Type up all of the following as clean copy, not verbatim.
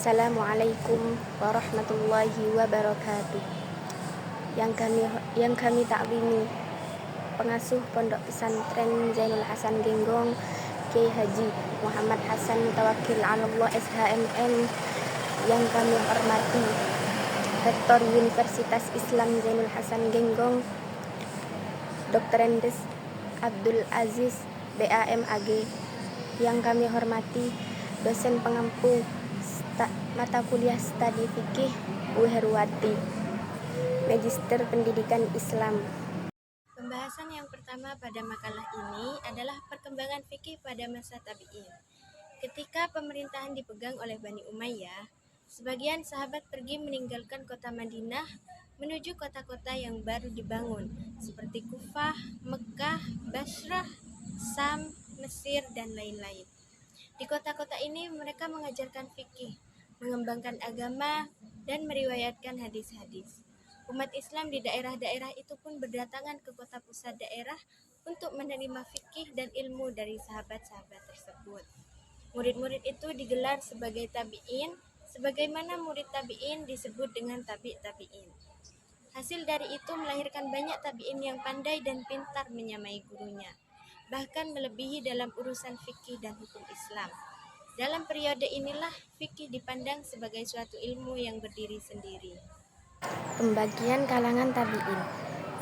Assalamualaikum warahmatullahi wabarakatuh. Yang kami takwimi pengasuh Pondok Pesantren Zainul Hasan Genggong, Kiai Haji Muhammad Hasan Mutawakkil Allah SHMM. Yang kami hormati Rektor Universitas Islam Zainul Hasan Genggong, Dr. Endes Abdul Aziz BAM AG. Yang kami hormati dosen pengampu mata kuliah studi fikih Bu Herwati, Magister Pendidikan Islam. Pembahasan yang pertama pada makalah ini adalah perkembangan fikih pada masa tabi'in. Ketika pemerintahan dipegang oleh Bani Umayyah, sebagian sahabat pergi meninggalkan kota Madinah menuju kota-kota yang baru dibangun seperti Kufah, Mekah, Basrah, Sam, Mesir, dan lain-lain. Di kota-kota ini mereka mengajarkan fikih, mengembangkan agama, dan meriwayatkan hadis-hadis. Umat Islam di daerah-daerah itu pun berdatangan ke kota pusat daerah untuk menerima fikih dan ilmu dari sahabat-sahabat tersebut. Murid-murid itu digelar sebagai tabi'in, sebagaimana murid tabi'in disebut dengan tabi'in. Hasil dari itu melahirkan banyak tabi'in yang pandai dan pintar menyamai gurunya, bahkan melebihi dalam urusan fikih dan hukum Islam. Dalam periode inilah fikih dipandang sebagai suatu ilmu yang berdiri sendiri. Pembagian kalangan tabi'in.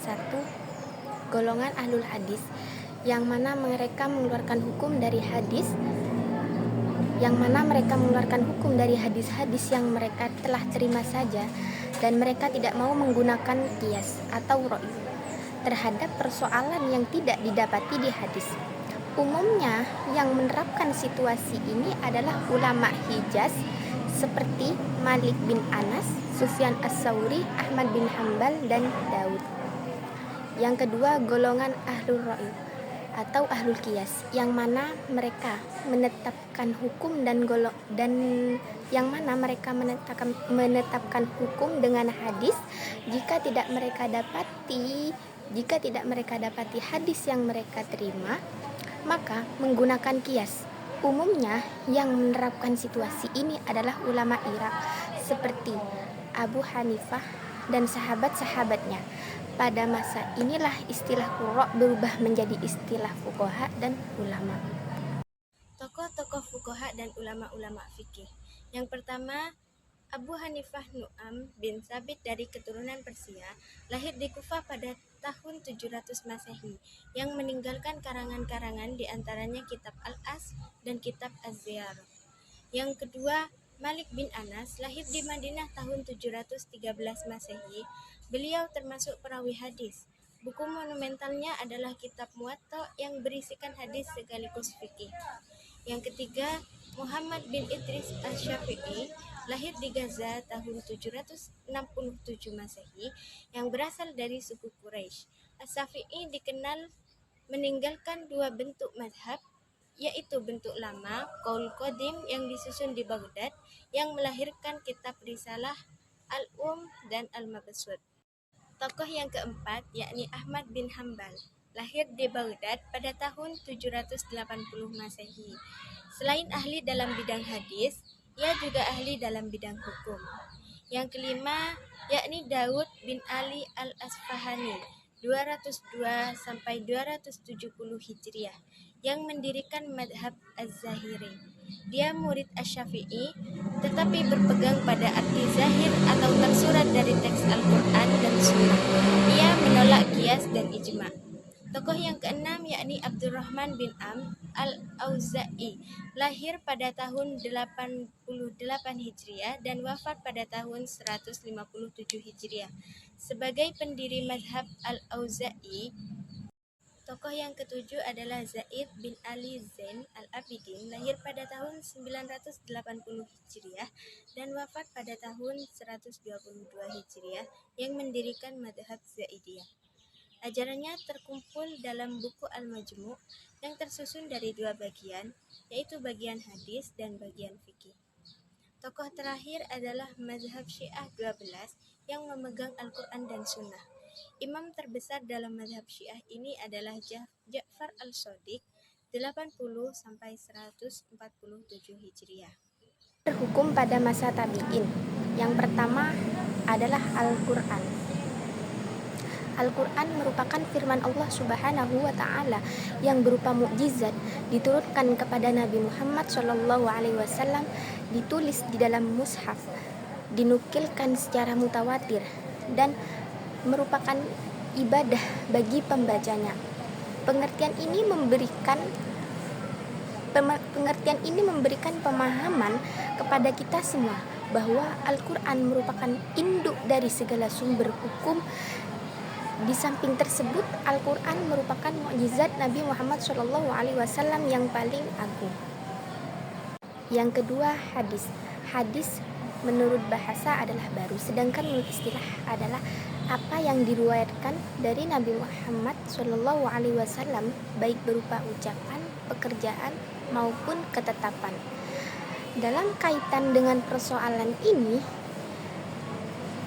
1. Golongan ahlul hadis, yang mana mereka mengeluarkan hukum dari hadis yang mereka telah terima saja, dan mereka tidak mau menggunakan qiyas atau ra'yu terhadap persoalan yang tidak didapati di hadis. Umumnya yang menerapkan situasi ini adalah ulama Hijaz seperti Malik bin Anas, Sufyan As-Tsauri, Ahmad bin Hambal, dan Daud. Yang kedua, golongan ahlul ra'yu atau ahlul qiyas, yang mana mereka menetapkan hukum menetapkan hukum dengan hadis jika tidak mereka dapati hadis yang mereka terima, maka menggunakan qiyas. Umumnya yang menerapkan situasi ini adalah ulama Irak seperti Abu Hanifah dan sahabat-sahabatnya. Pada masa inilah istilah qurra berubah menjadi istilah fuqaha dan ulama. Tokoh-tokoh fuqaha dan ulama-ulama fikih. Yang pertama, Abu Hanifah Nu'am bin Sabit dari keturunan Persia, lahir di Kufah pada tahun 700 Masehi, yang meninggalkan karangan-karangan di antaranya kitab Al-As dan kitab Az-Ziyar. Yang kedua, Malik bin Anas lahir di Madinah tahun 713 Masehi. Beliau termasuk perawi hadis. Buku monumentalnya adalah kitab Muwatta yang berisikan hadis sekaligus fikih. Yang ketiga, Muhammad bin Idris Asy-Syafi'i lahir di Gaza tahun 767 Masehi, yang berasal dari suku Quraisy. Asy-Syafi'i dikenal meninggalkan dua bentuk mazhab, yaitu bentuk lama, Qaul Qadim, yang disusun di Baghdad, yang melahirkan kitab Risalah, dan Al-Mabsut. Tokoh yang keempat yakni Ahmad bin Hambal, lahir di Baghdad pada tahun 780 Masehi. Selain ahli dalam bidang hadis, ia juga ahli dalam bidang hukum. Yang kelima yakni Daud bin Ali al-Asfahani, 202 sampai 270 Hijriah, yang mendirikan madhab Az-Zahiri. Dia murid Asy-Syafi'i, tetapi berpegang pada arti zahir atau tersurat dari teks Al-Quran dan Sunnah. Ia menolak qiyas dan ijma'. Tokoh yang keenam yakni Abdurrahman bin Amr al-Auza'i, lahir pada tahun 88 Hijriah dan wafat pada tahun 157 Hijriah. Sebagai pendiri mazhab Al-Auza'i, tokoh yang ketujuh adalah Zaid bin Ali Zain al-Abidin, lahir pada tahun 980 Hijriah dan wafat pada tahun 122 Hijriah, yang mendirikan mazhab Zaidiyah. Ajarannya terkumpul dalam buku Al-Majmu' yang tersusun dari dua bagian, yaitu bagian hadis dan bagian fikih. Tokoh terakhir adalah mazhab Syiah 12 yang memegang Al-Quran dan Sunnah. Imam terbesar dalam mazhab Syiah ini adalah Ja'far al-Shadiq, 80 sampai 147 Hijriah. Hukum pada masa tabi'in. Yang pertama adalah Al-Quran. Al-Quran merupakan firman Allah Subhanahu wa Ta'ala yang berupa mukjizat, diturunkan kepada Nabi Muhammad SAW, ditulis di dalam mushaf, dinukilkan secara mutawatir, dan merupakan ibadah bagi pembacanya. Pengertian ini memberikan pemahaman kepada kita semua bahwa Al-Quran merupakan induk dari segala sumber hukum. Di samping tersebut, Al-Quran merupakan mukjizat Nabi Muhammad SAW yang paling agung. Yang kedua, hadis. Hadis menurut bahasa adalah baru, sedangkan menurut istilah adalah apa yang diriwayatkan dari Nabi Muhammad SAW, baik berupa ucapan, pekerjaan, maupun ketetapan. Dalam kaitan dengan persoalan ini,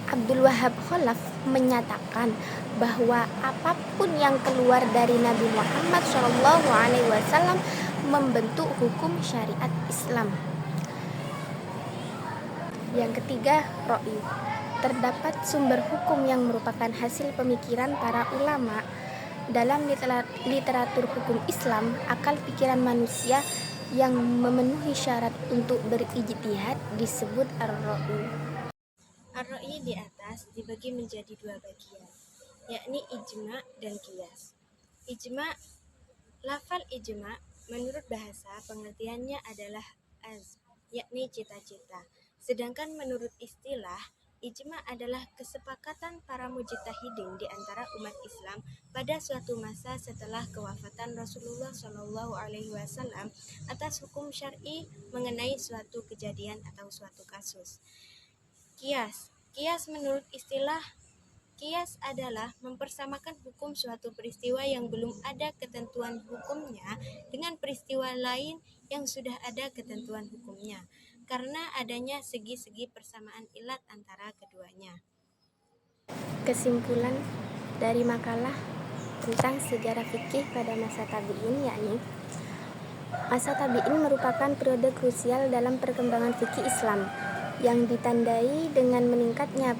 Abdul Wahab Khalaf menyatakan bahwa apapun yang keluar dari Nabi Muhammad SAW membentuk hukum syariat Islam. Yang ketiga, Ra'yu. Terdapat sumber hukum yang merupakan hasil pemikiran para ulama. Dalam literatur hukum Islam, akal pikiran manusia yang memenuhi syarat untuk berijtihad disebut ar-ra'yu. Ar-Ra'yi di atas dibagi menjadi dua bagian, yakni ijma' dan qiyas. Ijma', lafal ijma' menurut bahasa pengertiannya adalah azm, yakni cita-cita. Sedangkan menurut istilah, ijma' adalah kesepakatan para mujtahidin di antara umat Islam pada suatu masa setelah kewafatan Rasulullah SAW atas hukum syar'i mengenai suatu kejadian atau suatu kasus. Qiyas menurut istilah, qiyas adalah mempersamakan hukum suatu peristiwa yang belum ada ketentuan hukumnya dengan peristiwa lain yang sudah ada ketentuan hukumnya, karena adanya segi-segi persamaan ilat antara keduanya. Kesimpulan dari makalah tentang sejarah fikih pada masa tabi'in, yakni masa tabi'in merupakan periode krusial dalam perkembangan fikih Islam yang ditandai dengan meningkatnya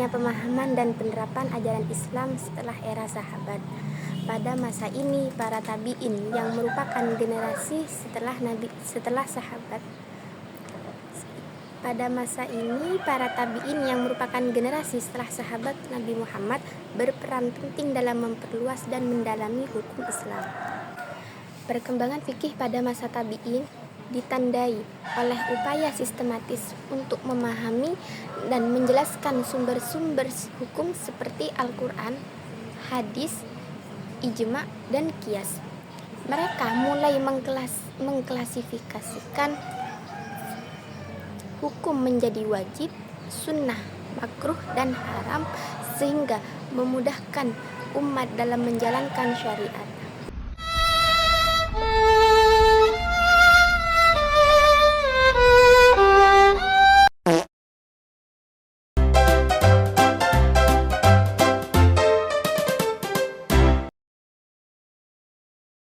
pemahaman dan penerapan ajaran Islam setelah era sahabat. Pada masa ini, para tabi'in yang merupakan generasi setelah sahabat Nabi Muhammad berperan penting dalam memperluas dan mendalami hukum Islam. Perkembangan fikih pada masa tabi'in ditandai oleh upaya sistematis untuk memahami dan menjelaskan sumber-sumber hukum seperti Al-Quran, hadis, ijma', dan qiyas. Mereka mulai mengklasifikasikan hukum menjadi wajib, sunnah, makruh, dan haram, sehingga memudahkan umat dalam menjalankan syariat.